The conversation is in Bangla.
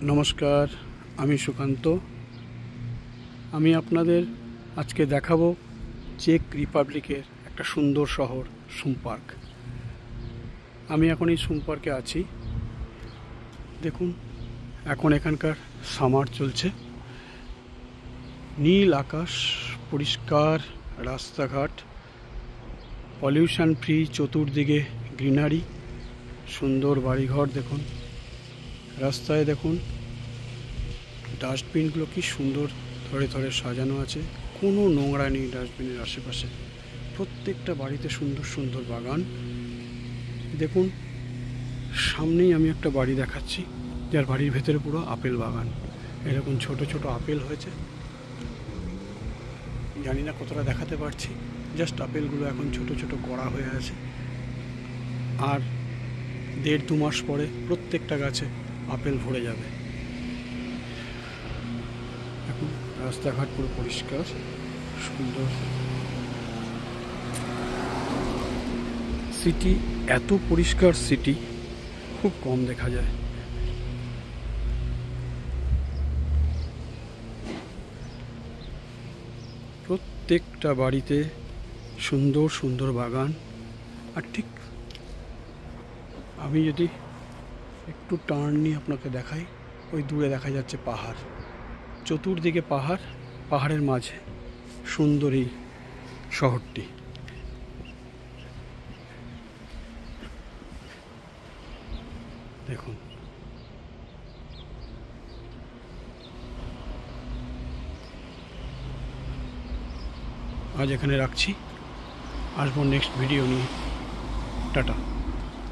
নমস্কার, আমি সুকান্ত। আমি আপনাদের আজকে দেখাবো চেক রিপাবলিকের একটা সুন্দর শহর সুমপার্ক। আমি এখন এই সুমপার্কে আছি। দেখুন, এখন এখানকার সামার চলছে। নীল আকাশ, পরিষ্কার রাস্তাঘাট, পলিউশন ফ্রি, চতুর্দিকে গ্রিনারি, সুন্দর বাড়িঘর। দেখুন রাস্তায়, দেখুন ডাস্টবিনগুলো কি সুন্দর ধরে ধরে সাজানো আছে। কোনো নোংরা নেই ডাস্টবিনের আশেপাশে। প্রত্যেকটা বাড়িতে সুন্দর সুন্দর বাগান। দেখুন সামনেই আমি একটা বাড়ি দেখাচ্ছি, যার বাড়ির ভেতরে পুরো আপেল বাগান। এরকম ছোট ছোট আপেল হয়েছে, জানি না কতটা দেখাতে পারছি। জাস্ট আপেলগুলো এখন ছোট ছোট কড়া হয়ে আছে, আর 1.5-2 মাস পরে প্রত্যেকটা গাছে আপেল ভরে যাবে। এখন রাস্তাঘাট পুরো পরিষ্কার, সুন্দর। সিটি, এত পরিষ্কার সিটি খুব কম দেখা যায়। প্রত্যেকটা বাড়িতে সুন্দর সুন্দর বাগান। আর ঠিক আমি যদি একটু টার্ন নিয়ে আপনাকে দেখাই, ওই দূরে দেখা যাচ্ছে পাহাড়, চতুর্দিকে পাহাড়, পাহাড়ের মাঝে সুন্দর এই শহরটি। দেখুন আজ এখানে রাখছি, আসবো নেক্সট ভিডিও নিয়ে। টাটা।